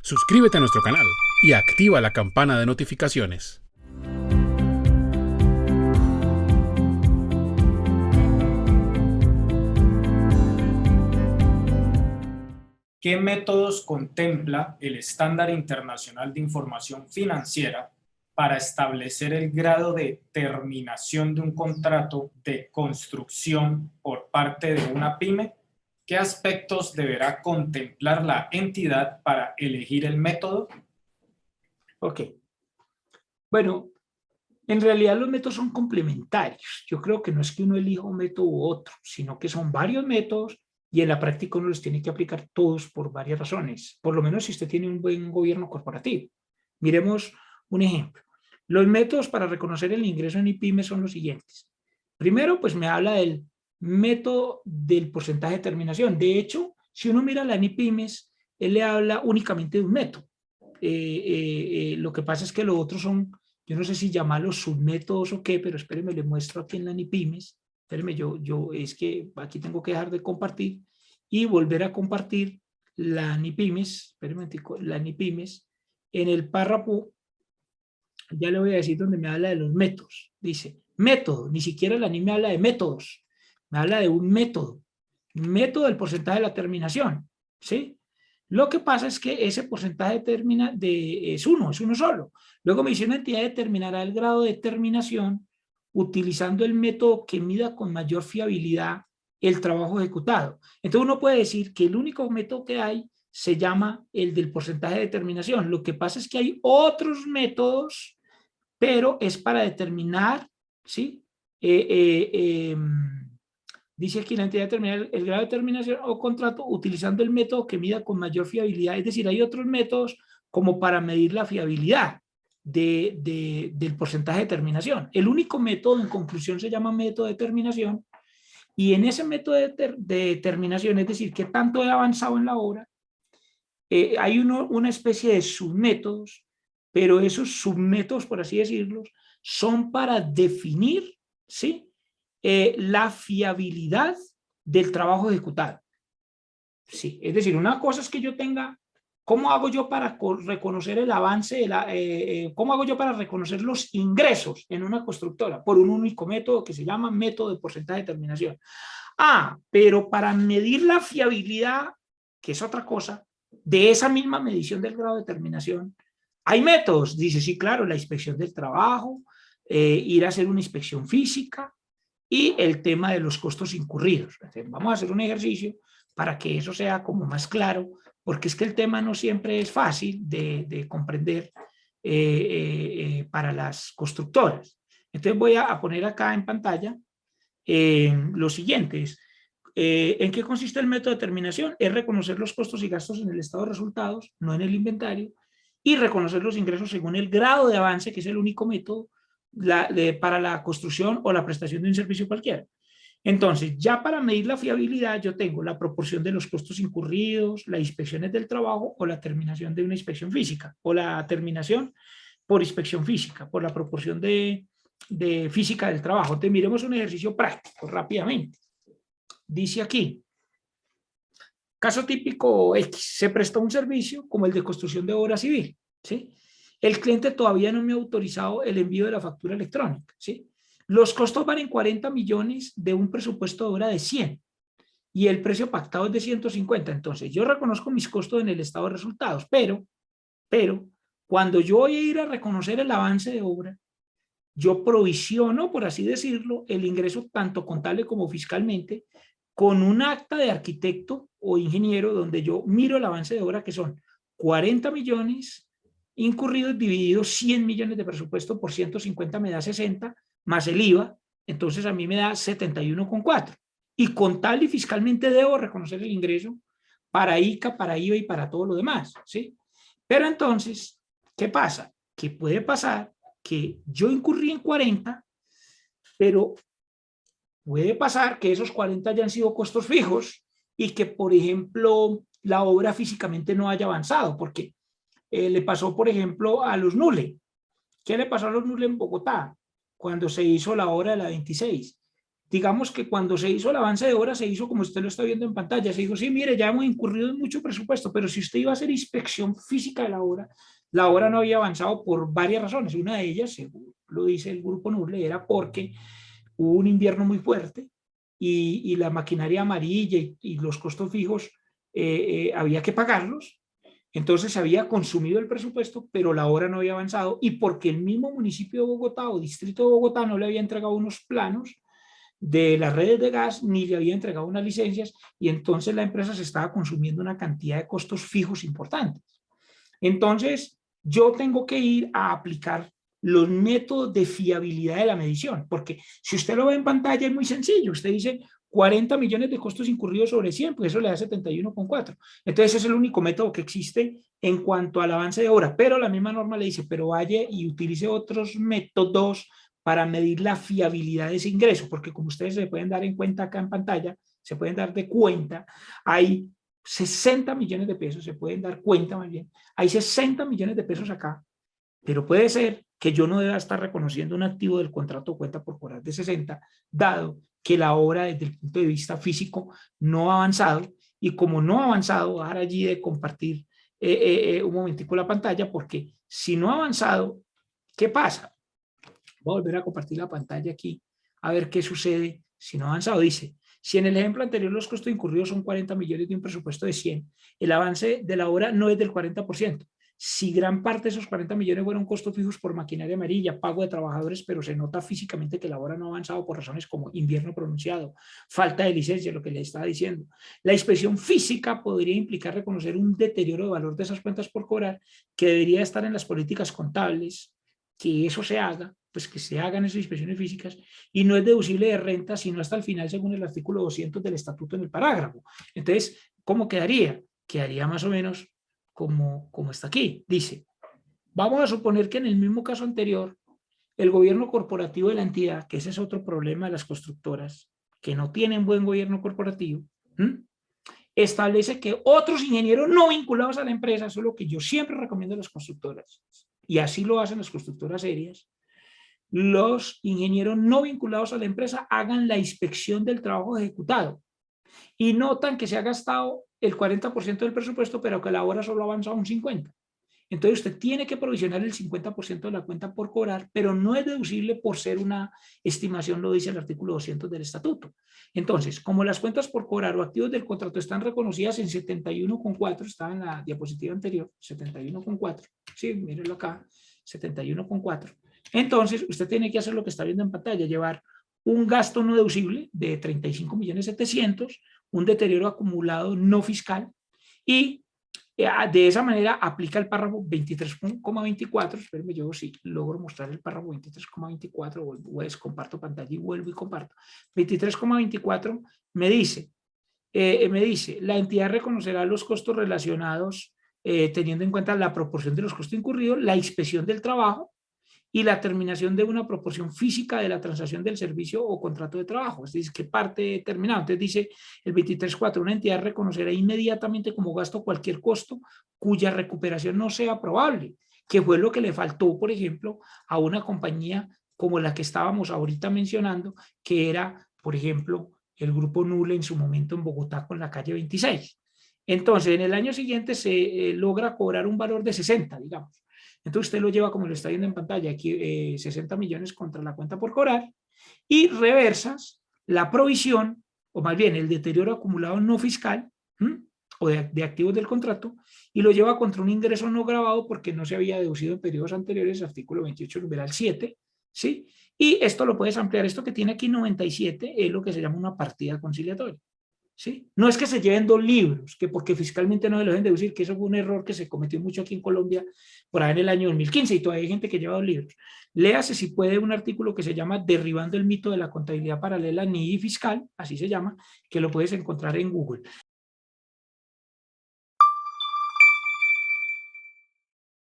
Suscríbete a nuestro canal y activa la campana de notificaciones. ¿Qué métodos contempla el Estándar Internacional de Información Financiera para establecer el grado de terminación de un contrato de construcción por parte de una pyme? ¿Qué aspectos deberá contemplar la entidad para elegir el método? Ok. Bueno, en realidad los métodos son complementarios. Yo creo que no es que uno elija un método u otro, sino que son varios métodos y en la práctica uno los tiene que aplicar todos por varias razones. Por lo menos si usted tiene un buen gobierno corporativo. Miremos un ejemplo. Los métodos para reconocer el ingreso en IPYME son los siguientes. Primero, pues me habla del método del porcentaje de terminación. De hecho, si uno mira la NIPYMES, él le habla únicamente de un método. Lo que pasa es que los otros son, yo no sé si llamarlos submétodos o qué, pero espérenme, le muestro aquí en la NIPYMES. Espérenme, es que aquí tengo que dejar de compartir y volver a compartir la NIPYMES. Espérenme, la NIPYMES. En el párrafo, ya le voy a decir donde me habla de los métodos. Dice, método, ni siquiera la NI me habla de métodos, me habla de un método del porcentaje de la terminación, ¿sí? Lo que pasa es que ese porcentaje es uno solo. Luego me dice una entidad determinará el grado de terminación utilizando el método que mida con mayor fiabilidad el trabajo ejecutado. Entonces uno puede decir que el único método que hay se llama el del porcentaje de terminación. Lo que pasa es que hay otros métodos, pero es para determinar, ¿sí? Dice aquí la entidad determina el grado de terminación o contrato utilizando el método que mida con mayor fiabilidad. Es decir, hay otros métodos como para medir la fiabilidad del porcentaje de terminación. El único método, en conclusión, se llama método de terminación. Y en ese método de terminación, es decir, qué tanto he avanzado en la obra, hay una especie de submétodos, pero esos submétodos, por así decirlo, son para definir, ¿sí? La fiabilidad del trabajo ejecutado. Sí, es decir, una cosa es que yo tenga, ¿cómo hago yo para reconocer el avance? ¿Cómo hago yo para reconocer los ingresos en una constructora? Por un único método que se llama método de porcentaje de terminación. Ah, pero para medir la fiabilidad, que es otra cosa, de esa misma medición del grado de terminación, hay métodos. Dice, sí, claro, la inspección del trabajo, ir a hacer una inspección física, y el tema de los costos incurridos. Entonces, vamos a hacer un ejercicio para que eso sea como más claro, porque es que el tema no siempre es fácil de comprender para las constructoras. Entonces voy a poner acá en pantalla lo siguiente. ¿En qué consiste el método de terminación? Es reconocer los costos y gastos en el estado de resultados, no en el inventario, y reconocer los ingresos según el grado de avance, que es el único método para la construcción o la prestación de un servicio cualquiera. Entonces, ya para medir la fiabilidad, yo tengo la proporción de los costos incurridos, las inspecciones del trabajo o la terminación de una inspección física, o la terminación por inspección física, por la proporción de física del trabajo. Entonces, miremos un ejercicio práctico rápidamente. Dice aquí, caso típico X, se prestó un servicio como el de construcción de obra civil, ¿sí? El cliente todavía no me ha autorizado el envío de la factura electrónica, ¿sí? Los costos van en 40 millones de un presupuesto de obra de 100 y el precio pactado es de 150. Entonces, yo reconozco mis costos en el estado de resultados, pero cuando yo voy a ir a reconocer el avance de obra, yo provisiono, por así decirlo, el ingreso tanto contable como fiscalmente con un acta de arquitecto o ingeniero donde yo miro el avance de obra, que son 40 millones incurridos divididos 100 millones de presupuesto por 150 me da 60, más el IVA, entonces a mí me da 71,4. Y contable y fiscalmente debo reconocer el ingreso para ICA, para IVA y para todo lo demás, ¿sí? Pero entonces, ¿qué pasa? Que puede pasar que yo incurrí en 40, pero puede pasar que esos 40 hayan sido costos fijos y que, por ejemplo, la obra físicamente no haya avanzado, porque le pasó, por ejemplo, a los Nule. ¿Qué le pasó a los Nule en Bogotá cuando se hizo la obra de la 26? digamos que cuando se hizo el avance de obra, se hizo como usted lo está viendo en pantalla, se dijo, sí, mire, ya hemos incurrido en mucho presupuesto, pero si usted iba a hacer inspección física de la obra no había avanzado por varias razones. Una de ellas, según lo dice el Grupo Nuble, era porque hubo un invierno muy fuerte y la maquinaria amarilla y los costos fijos había que pagarlos. Entonces se había consumido el presupuesto, pero la obra no había avanzado, y porque el mismo municipio de Bogotá o distrito de Bogotá no le había entregado unos planos de las redes de gas, ni le había entregado unas licencias, y entonces la empresa se estaba consumiendo una cantidad de costos fijos importantes. Entonces, yo tengo que ir a aplicar los métodos de fiabilidad de la medición, porque si usted lo ve en pantalla es muy sencillo, usted dice 40 millones de costos incurridos sobre 100, pues eso le da 71,4. Entonces es el único método que existe en cuanto al avance de obra, pero la misma norma le dice, pero vaya y utilice otros métodos para medir la fiabilidad de ese ingreso, porque como ustedes se pueden dar en cuenta acá en pantalla, se pueden dar de cuenta, hay 60 millones de pesos, se pueden dar cuenta más bien, hay 60 millones de pesos acá, pero puede ser que yo no deba estar reconociendo un activo del contrato cuenta por cobrar de 60, dado que la obra desde el punto de vista físico no ha avanzado, y como no ha avanzado, ahora allí de compartir un momentico la pantalla, porque si no ha avanzado, ¿qué pasa? Voy a volver a compartir la pantalla aquí, a ver qué sucede si no ha avanzado. Dice, si en el ejemplo anterior los costos incurridos son 40 millones de un presupuesto de 100, el avance de la obra no es del 40%. Si gran parte de esos 40 millones fueron costos fijos por maquinaria amarilla, pago de trabajadores, pero se nota físicamente que la obra no ha avanzado por razones como invierno pronunciado, falta de licencia, lo que le estaba diciendo. La inspección física podría implicar reconocer un deterioro de valor de esas cuentas por cobrar que debería estar en las políticas contables, que eso se haga, pues que se hagan esas inspecciones físicas, y no es deducible de renta sino hasta el final según el artículo 200 del estatuto en el parágrafo. Entonces, ¿cómo quedaría? Quedaría más o menos como está aquí. Dice, vamos a suponer que en el mismo caso anterior, el gobierno corporativo de la entidad, que ese es otro problema de las constructoras, que no tienen buen gobierno corporativo, establece que otros ingenieros no vinculados a la empresa, eso es lo que yo siempre recomiendo a las constructoras, y así lo hacen las constructoras serias, los ingenieros no vinculados a la empresa hagan la inspección del trabajo ejecutado y notan que se ha gastado el 40% del presupuesto, pero que la obra solo ha avanzado un 50%. Entonces usted tiene que provisionar el 50% de la cuenta por cobrar, pero no es deducible por ser una estimación, lo dice el artículo 200 del estatuto. Entonces, como las cuentas por cobrar o activos del contrato están reconocidas en 71,4, estaba en la diapositiva anterior, 71,4, sí, mírenlo acá, 71,4. Entonces, usted tiene que hacer lo que está viendo en pantalla, llevar un gasto no deducible de 35.700.000, un deterioro acumulado no fiscal, y de esa manera aplica el párrafo 23,24. Espérenme, yo si logro mostrar el párrafo 23,24, comparto pantalla y vuelvo y comparto. 23,24 me dice, la entidad reconocerá los costos relacionados teniendo en cuenta la proporción de los costos incurridos, la inspección del trabajo y la terminación de una proporción física de la transacción del servicio o contrato de trabajo. Es decir, ¿qué parte terminada? Entonces dice el 23.4, una entidad reconocerá inmediatamente como gasto cualquier costo cuya recuperación no sea probable, que fue lo que le faltó, por ejemplo, a una compañía como la que estábamos ahorita mencionando, que era, por ejemplo, el Grupo Nuble en su momento en Bogotá con la calle 26. Entonces, en el año siguiente se logra cobrar un valor de 60, digamos. Entonces usted lo lleva como lo está viendo en pantalla, aquí 60 millones contra la cuenta por cobrar, y reversas la provisión, o más bien el deterioro acumulado no fiscal, o de activos del contrato, y lo lleva contra un ingreso no grabado porque no se había deducido en periodos anteriores, artículo 28, numeral 7, ¿sí? Y esto lo puedes ampliar, esto que tiene aquí 97 es lo que se llama una partida conciliatoria. ¿Sí? No es que se lleven 2 libros, que porque fiscalmente no se lo deben deducir, que eso fue un error que se cometió mucho aquí en Colombia por ahí en el año 2015 y todavía hay gente que lleva 2 libros. Léase si puede un artículo que se llama Derribando el mito de la contabilidad paralela ni fiscal, así se llama, que lo puedes encontrar en Google.